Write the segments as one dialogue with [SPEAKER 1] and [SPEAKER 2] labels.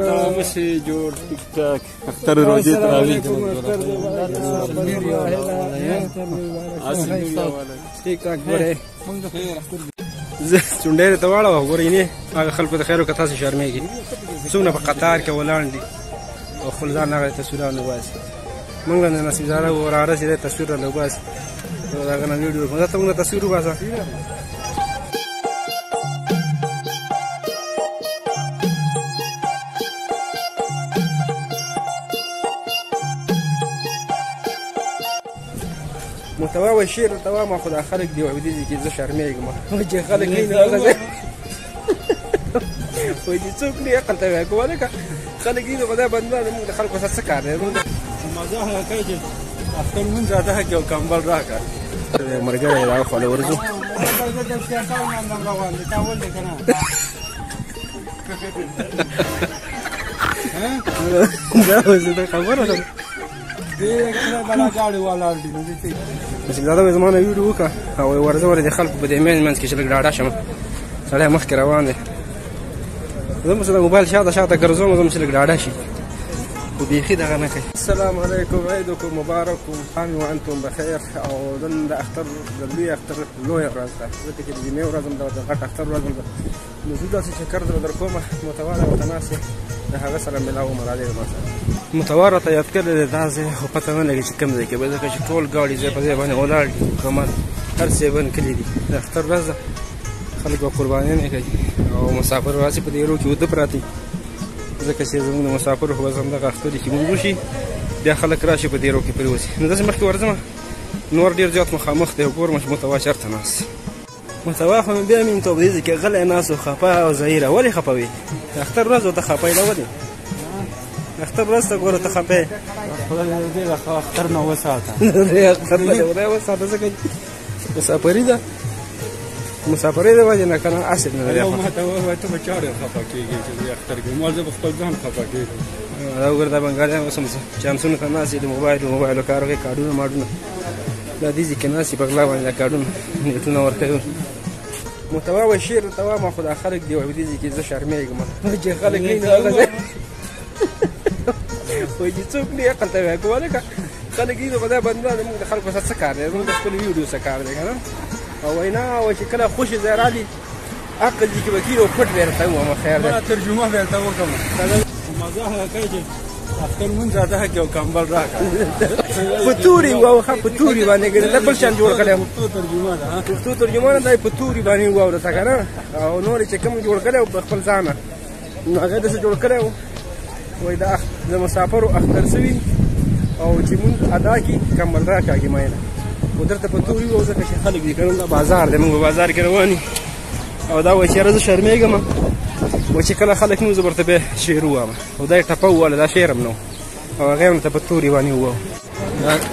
[SPEAKER 1] ماشي جور تيك تاك اختار روجي تراويح تيك تاک غره چونډې ته واړه وګورئ هغه خلکو ته خیر او کتاسې شرمېږي څومره په قطار کې ولاړ دي او خپل ځان هغه تصویرونه وباسي موږ نه نصیب زاده وراره چې تصویر له وباسي هغه نه ویډیو کوم ته موږ تصویر وباسه محتوا و شعر توا ما خدا خلق دی او دې کې زه شرمېږم چې خلق نه هغه وای دي څوک نه عقل ته کوله کا خلق دې خدا بنده موږ خلکو سره څه کار دی مزه هغه کوي چې اختر مون زاده کې کمبل راکړ مرګره دا خو له ورزو دا وځه خبره ده بلا گاڑی والا دی بس دا زمانه ویډیو وکړه او ورځ ورځ خلکو په دې منځ کې چې لږ ډاډه شم سړی مخکې روان دی زه مو د موبایل شاته ګرځوم زه چې لږ ډاډه شي خو بیخي دغه نه کوي السلام علیکم عیدکم مبارک عام وانتم بخیر او نن د اختر د لوی اختر لویه ورځ ده ځکه چې د جمعې ورځ هم ده د غټ اختر ورځ هم ده نو زه داسې چکر در کومه متواله او متناسب د هغه سره ملاو مرادې ما سره متواره ته یاد کړی دا ځای خو پته نه لګي چې کوم ځای کې به ځکه چې ټول ګاډي ځای په ځای باندې ولاړ دي کمال هر څه بند کلي دي د اختر ورځ ده خلک به قربانیانې کوي او مسافر راسي په دې ایرو کې اوده پراته ځکه چې زموږ د مسافرو خو بس همدغه اختر چې موږ وشي بیا خلک راشي په دې ایرو کې پرېوځي نو داسې مخکې ورځم نور ډېر زیات مخامخ دی ګورم چې متوا چېرته ناست متوا خو بیا مې ته په دې ځای کې غلی ناست و خفه او زهیره ولې خفه وي د اختر ورځ ورته خفه یې ولې اختر ورځ ته ګوره ته خفه یې خدای دې اختر نه وساته اختر نه خدای وساته ځکه مسافري ده مسافرۍ د وجې نه که نه اصل نه لري ما ته ووایه ته به چارې خفه کېږې چې د اختر کې ما زه به خپل ځان خفه کېږم دا وګوره دا بنګالیان اوس هم چانسونو ته ناست دي د موبایلو کار کوي کارډونه ماډونه دا دې ځای کې ناست دي په غلا باندې دا کارډونه نیټونه ورکوي محتوا و شعر توا ما خدا خلق دی او دې ځای کې زه شرمېږم چې خلک نه هغه وای دي څوک نه عقل ته کوله کا خلک دې خدای بنده موږ د خلکو سره څه کار دی موږ خپل ویډیو سره کار دی که نه او وینا او چې کله خوشي ځای رالي عقل دې کې به کېږي او پټ به یې درته ووایم خیر دی ترجمه به یې درته وکړم مزه هغه کوي چې اختر مونځ زاده کې یو کمبل راکړه په توري واوښه په توري باندې ګرځېده بل شان جوړ کړی پښتو ترجمه ده پښتو ترجمه نه دی په توري باندې واورېده که نه او نور یې چې کوم جوړ کړی و په خپل ځانه نو هغه داسې جوړ کړی و وایي د مسافرو اختر سوي او چې مونځ ادا کړي کمبل راکاږي مینه و درته په توري وو ځکه چې خلک دي که نه دا بازار دی موږ په بازار کې روان یو او دا وایي چې یاره زه شرمېږم و چې کله خلک نه وو زه ورته بیا شعر ووایم او دا یې ټپه وواله دا شعر هم نه و او هغه یې ورته په توري باندې وواو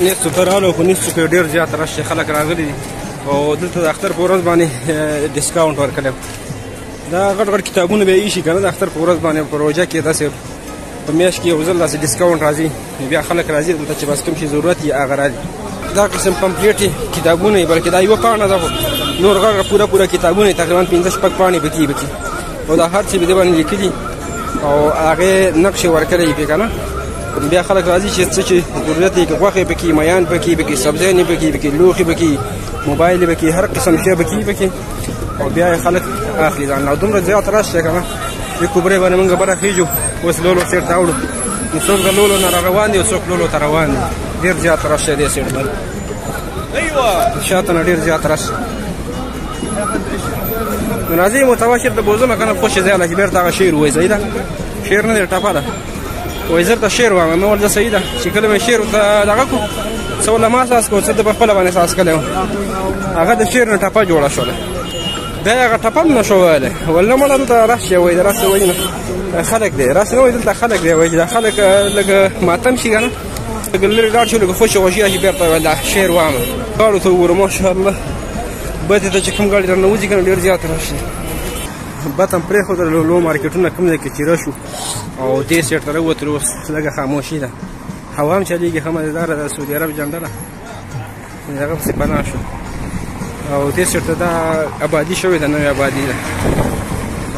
[SPEAKER 1] نیستو ته راغلو خو نیستو کې ډېر زیات رش خلک راغلي دي او دلته د اختر په ورځ باندې ډسکاونټ ورکړی دا غټ غټ کتابونه به یې ایښي که نه د اختر په ورځ باندې په روژه کې داسې په میاشت کې یو ځل داسې ډسکاونټ راځي بیا خلک راځي دلته چې بس کوم شي ضرورت یې هغه رالي دا قسم پمپلیټ کتابونه بلکې دا یوه پاڼه ده نور غږ پوره کتابونه تقریبا 15 شپږ پاڼې پکې او دا هر څه به دې باندې لیکلي او هغې نقشې ورکړی پې که نه بیا خلک راځي چې څه چې ضرورت یې غوښې پکې میان پکې سبزیانې پکې لوښي پکې موبایل پکې هر قسم شی پکې او بیا یې خلک اخلي ځان او دومره زیات رش دی که نه دې کوبرې باندې مونږ بره خېږو اوس لولو سیټ ته اوړو نو څوک د لولو نه را روان دي او څوک لولو ته روان دي ډېر زیات رش دی دې سیټ باندې شاته نه ډېر زیات رش نو راځئ محتوا شعر ته بوځم که نه خوشې ځای الله چې بېرته هغه شعر ووایي صحیح ده شعر نه دی ټپه ده وایي زه درته شعر وایم مې ویل زه صحیح ده چې کله مې شعر ورته دغه کړو څه ورله ما احساس کړو څه د په خپله باندې احساس کړی و هغه د شعر نه ټپه جوړه شوله بیا یې هغه ټپه هم نه شو ویلی ویل نه مړه دلته رش وایي د رس وایي نه خلک دی رس نه وایي دلته خلک دی وایي دا خلک لږ ماتم شي که نه لږ لرې لاړ شو لږ خوشې وشي راشي بېرته ویل دا شعر وایم ګاډو ته وګوره ماشاءالله بدې ته چې کوم ګاډي درنه وځي که نه ډېر زیات رش دی بد هم پرېښودل لو مارکېټونه کوم ځای کې تېره شو او دې سیټ ته راووتلو اوس لږه خاموشي ده هوا هم چلېږي ښه مزېداره ده سعودي عرب جنډه ده هغه پسې پناه شو او دې سیټ ته دا ابادي شوې ده نوې ابادي ده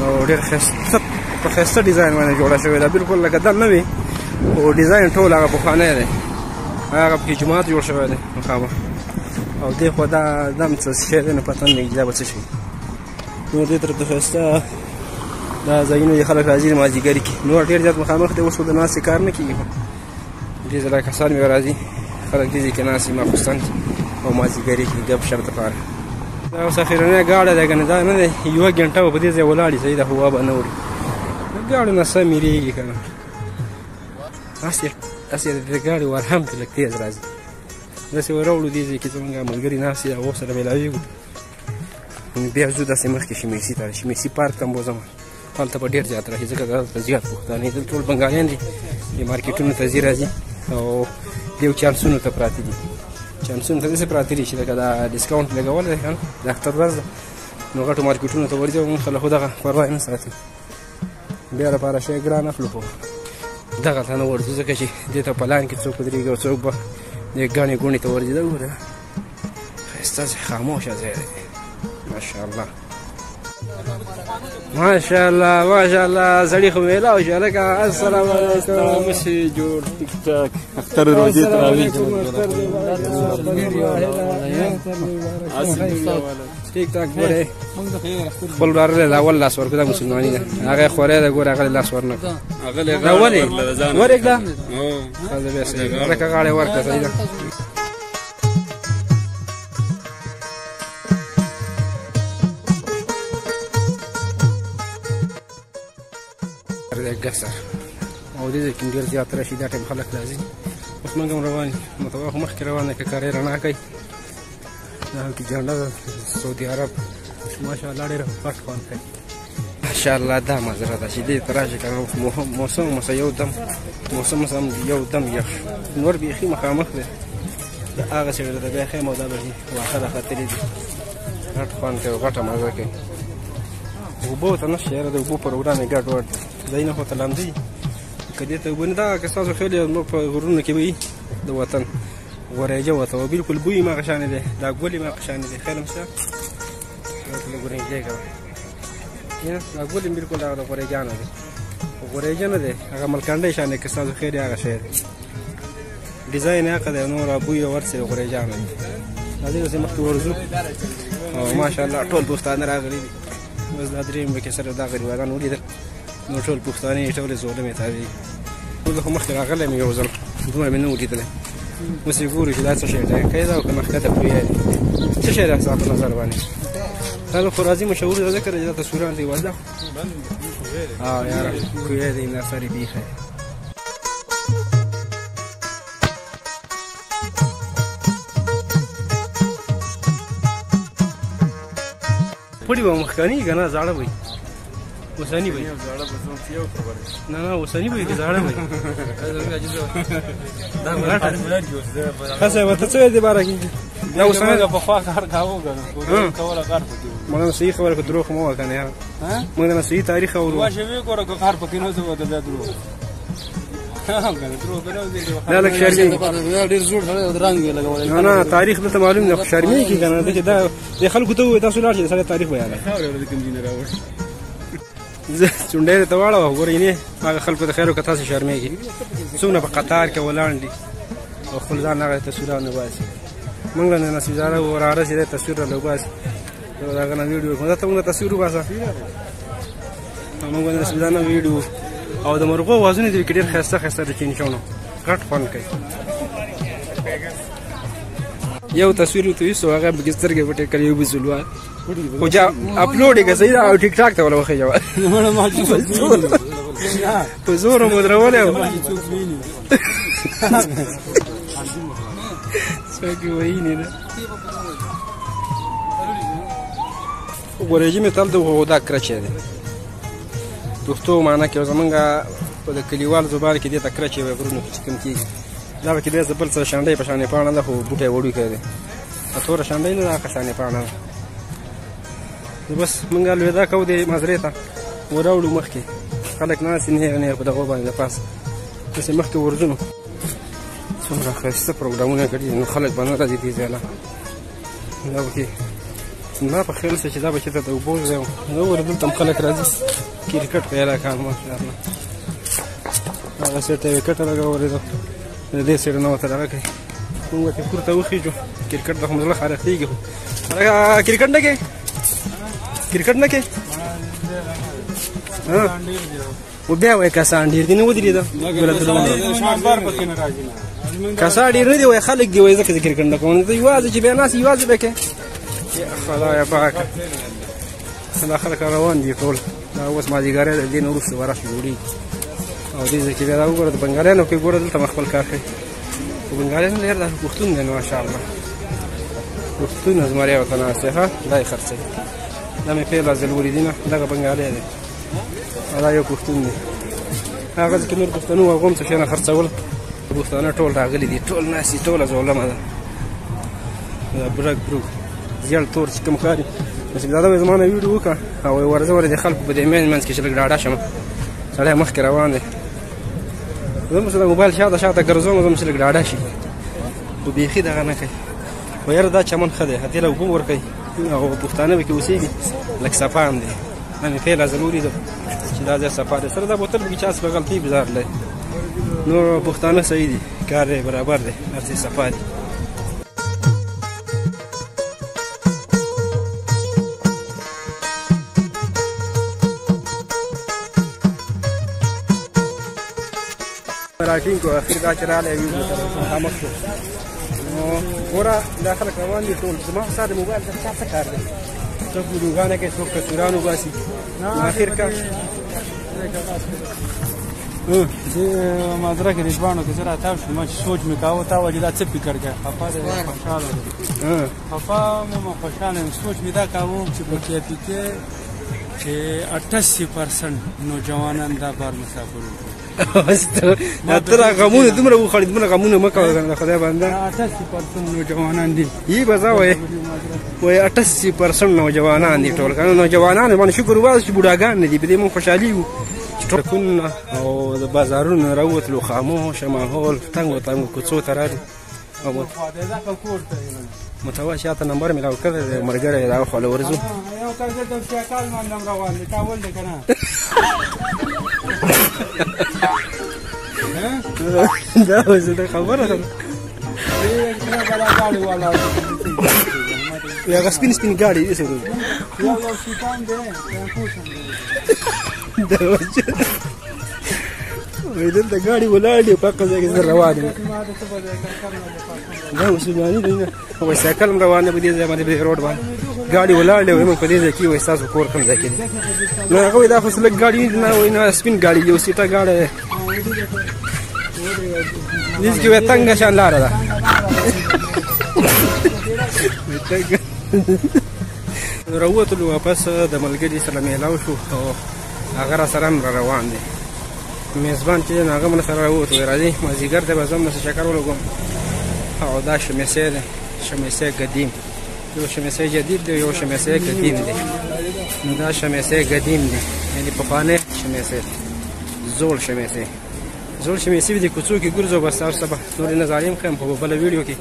[SPEAKER 1] او ډېر ښایسته په ښایسته ډیزاین باندې جوړه شوې ده بالکل لکه دم نه وي خو ډیزاین ټول هغه پخوانی دی هغه پکې جومات جوړ شوی دی مخامخ او دې خوا دا دم څه شی دی نه پته نه لګي دا به څه شي نو دې طرف ته ښایسته دا ځایونه دي خلک راځي مازدیګر کې نور ډېر زیات مخامخ دی اوس خو د ناستې کار نه کېږي ډېر زیات کسان مې راځي خلک دې ځای کې ناست وي ماخوستن او مازدیګري کې ګپ شپ دپاره دا سفیرنۍ ګاډه دی که نه دا نه دی یوه ګنټه به په دې ځای ولاړ صحیح ده هوا به نه وړي د ګاډو نه سم هېرېږي که نه هسې د دې ګاډي ور هم پرې لږ تېز راځي داسې وراوړو دې ځای کې زمونږ ملګري ناست دي هغو سره میلاوېږو بیا ځو داسې مخکې شمیسي ته شمیسي پارک ته م بوځم هلته به ډېر زیات راځي ځکه دلته زیات پښتانه دي ټول بنګالیان دي دې مارکېټونو ته ځي راځي او دیو چانسونو ته پراته دي چانسونو ته داسې پراته دي چې لکه دا ډسکاونټ لګولی دی که نه د اختر ورځ ده نو غټو مارکېټونو ته ورځي او مونږ خلک خو دغه پروا نه ساتي بیا لپاره شی ګران اخلو خو دغه ته نه ورځو ځکه چې دې ته په لان کې څوک ودرېږي او څوک به دې ګاڼې ګوڼې ته ورځي دا وګوره ښایسته خاموشه ځای دی ماشاءالله ماشاءالله ماشاءالله سړي خو میلاو شو لکه السلام علیکم
[SPEAKER 2] مشي جوړ ټیک ټاک اختر روزي تراویح
[SPEAKER 1] ټیک ټاک ګوره خپل ورار له اول لاس ورکو دا مسلمانۍ ده هغه خورې ده ګوره هغه لاس ورنه
[SPEAKER 2] هغه له
[SPEAKER 1] ولې ورګلا
[SPEAKER 2] او
[SPEAKER 1] هغه به سي هغه غاړه ورکړه صحیح ده قصر او دې کې ډېر زیات راشي دا ټیم خلک راځي اوس موږ هم روان یو متوخ مخکې روانه که کارې رڼا کوي دا کې جنډه ده سعودي عرب ماشاءالله ډېر پټ خوند کوي ماشاءالله دا منظره ده چې دې ته راشي که نه موسم یو دم موسم یو دم یخ نور بیخي مخامخ دی د هغه سړي د بیا خیم او دا به واښه راختلي دي غټ خوند کوي غټه مزه کوي اوبو ته نشته یاره د اوبو پروګرام یې ګډ وډ ځایونه خو ته لامدي که دې ته اوبه نه دغه که ستاسو خیال زموږ په غرونو کې به وي د وطن غوریجه ورته وه بالکل بوی یې هغه شانې دی دا ګل یې هغه شانې دی خیال هم شته ګورنجی کوه دا ګل یې بالکل هغه د غوریجانو دی غوریجه نه دی هغه ملکنډۍ شانې که ستاسو خیال هغه شی دی ډیزاین یې هغه دی نور بوی ورسې غوریجانو دی راځئ اوس یې مخکې ورځو او ماشاءالله ټول پښتانه راغلي دي بس دا درېیم به کې سره دا غریبان ولیدل نو ټول پښتانه یې ټولې زولمې تاوېږي ټول خو مخکې راغلی یم یو ځل دومره مې نه و لیدلی اوس یې ګورو چې دا څه شی ټانکی ده او که نښکته کویه دی څه شی دی ستا په نظر باندې دا خو راځي مشهور ده ځکه چې دا تصویران دی وزده یاره کویه دی نه سر یې بیخی پړي به مخکاني که نه زاړه به وي اوسني به نه نه اوسني به وي که زاړه به وي دا غټه ښه صاحب ته څه وایې دې باره کې دا اوسنی
[SPEAKER 2] ده پخوا کار کاوه که نه کوله کار پکې
[SPEAKER 1] موږ نه صحیح خبره که دروغ مه وایه که نه یاره موږ نه صحیح تاریخ اورو
[SPEAKER 2] واشه وی ګوره که کار پکې نه وځي به دا دروغ
[SPEAKER 1] دا لږ شرمېږي
[SPEAKER 2] ډېر زوړ سړی رنګ یې لګولی
[SPEAKER 1] نه نه تاریخ دلته معلوم دی خو شرمېږي که نه دا دې خلکو ته ووایي تاسو لاړ شئ سړی تاریخ بیانوي زه چونډۍ ته واړوه ګورئ نه هغه خلکو ته خیر وکړه تاسې شرمېږي څومره په قطار کې ولاړ دي او خپل ځان هغه تصویرونه وباسي موږ له نصیبزاده وراره چې دی تصویر راله وباسي د هغه نه ویډیو کوم دا ته موږ تصویر وباسه موږ د نصیبزاده نه ویډیو او د مرغو اوازونه دي کې ډېر ښایسته ښایسته د چینچونو غټ خوند کوي یو تصویر ورته ویستو هغه پکې سترګې پټې کړې یو بزلوه خو اپلوډ یې که صحیح ده او ټیک ټاک ته وله وخېږه په زوره مو درولې و څوک یې ویینې ده غوریجي متل د هغو دا کرچی دی پښتو معنا کې زمونږ په د کلیوال زبان کې دې ته کرچی وایي غرونو کې چې کوم کېږي دا به کې دې بل څه شانډۍ په شانې پاڼه ده خو بوټی وړوکی دی توره شانډۍ نه ده هغه شانې پاڼه ده نو بس موږ الوداع کوو دې مزرې ته وراوړو مخکې خلک ناست دي نېغ نېغ په دغو باندې د پاسه داسې مخکې ورځو نو څومره ښایسته پروګرامونه کړي دي نو خلک به نه راځي دې ځای له دا به کې ما په خیال چې دا به چېرته د اوبو ځای و نو ور دلته هم خلک راځي کرکټ پیدا کړ ماشاءالله هغه سایډ ته یې وکټه لګولې ده د دې سایډ نه ورته دغه کوي موږ ورته کور ته وخېږو کرکټ ته خو مو زړه خارښتېږي خو هلکه کرکټ نه کوې کرکټ نه کوې و بیا وایي کسان ډېر دي نه ودرېده کسان ډېر نه دي وایي خلک دي وایي ځکه زه کرکټ نه کوم ته یوازې چې بیا ناست یوازې به کوې یا خدایه پاکه دا خلک روان دي ټول دا اوس مازدیګری د دې نه وروسته به راشي جوړېږي او دې ځای کې بیا دا وګوره د بنګالیانو کې ګوره دلته خپل کار کوي خو بنګالیان ډېر دا پښتون دی نو ماشاءالله پښتون زمری ورته ناست دی ښه دا یې خرڅوي دا مې پیله ځل ولیدینه دغه بنګالی دی دا یو پښتون دی هغه ځای کې نور پښتنو هغه هم څه شیانه خرڅول پښتانه ټول راغلي دي ټول ناست دي ټوله ظلمه ده دا برګ بروک زیړ تور چې کوم ښکاري نصیب داده وایي زما نه ویډیو وکړه او ورځه ورې د خلکو په دې منځ کې چې لږ ډاډه شم سړی مخکې روان دی زه هم چې د موبایل شاته شاته ګرځوم زه هم چې لږ ډاډه شي خو بیخي دغه نه کوي خو یاره دا چمن ښه دی هدې له اوبه ورکوي او پښتانه به کې اوسېږي لږ صفا هم دی دا مې پیله ځل ولیدو چې دا ځای صفا دی سره دا بوتل به کې چا څه په غلطۍ بزار دی نو پښتانه صحیح دي کار دی برابر دی هر څه صفا دي راټینګ کړو اخر دا چې راغلی ویډیو سره مخامخ شو نو ګوره دا خلک روان دي ټول زما ستا د موبایل سره چا څه کار دی څوک ویډیوګانې کوي څوک تصویران وباسي اخر کار
[SPEAKER 2] مادره کې رضوانو کې زه راتاو شوم ما چې سوچ مې کاوه تا وجه دا څه فکر کوې خفه دی خوشحاله دی خفه مې خوشحاله یم سوچ مې دا کاوه چې په کیفي کې چې 88% نوجوانان دا بار مسافر وکړي
[SPEAKER 1] ته را غمونه دومره وخوړې دومره غمونه مه کوه د خدای بنده
[SPEAKER 2] 88% نوجوانان دي
[SPEAKER 1] یي به زه وایي 88% نوجوانان دي ټول که نوجوانان باندې شکر وباسو چې بوډاګان نه دي په دې موږ خوشحالي یو چې ټرکونه او د بازارونو نه راووتلو خاموشه ماحول تنګو تنګو کوڅو ته راغلو متوا شاته نمبر مې راوکړی دی ملګری یې دا خواله ورځو
[SPEAKER 2] یو کال دلته سیاکال باندې روان دی کابل دی که نه
[SPEAKER 1] دا اوس د خبره ده هغه سپین سپین ګاډي داسې ورځو
[SPEAKER 2] یو شیطان دی
[SPEAKER 1] وایي دلته ګاډي ولاړ دي په هغه ځای کې زه روان یم دا مسلماني دی نه وایي سایکل هم روان دی په دې ځای باندې په روډ باندې ګاډي ولاړ دی وایي موږ په دې ځای کې وایي ستاسو کور کوم ځای کې دی نو هغه وایي دا خو لږ ګاډي نه وایي نه سپین ګاډي یو سیټه ګاډی دی دې کې وایي تنګه شان لاره ده راووتلو واپس د ملګري سره میلاو شو او هغه را سره هم را روان دی میزبان چې دی نو هغه من سره راووت وایي راځئ مازدیګر دی به زه هم داسې چکر ولګوم او دا شمیسی دی شمیسی قدیم یو شمیسی جدید دی یو شمیسی قدیم دی نو دا شمیسی قدیم دی یعنې پخوانی شمیسی زوړ شمیسی زوړ شمیسی به دې کوڅو کې ګرځو بس تاسو ته به نورې نظارې هم ښیم په بله ویډیو کې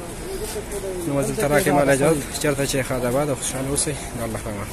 [SPEAKER 1] نو دلته راکړئ ماله اجازه چېرته چې ښاد آباد او خوشحاله اوسئ د الله په امان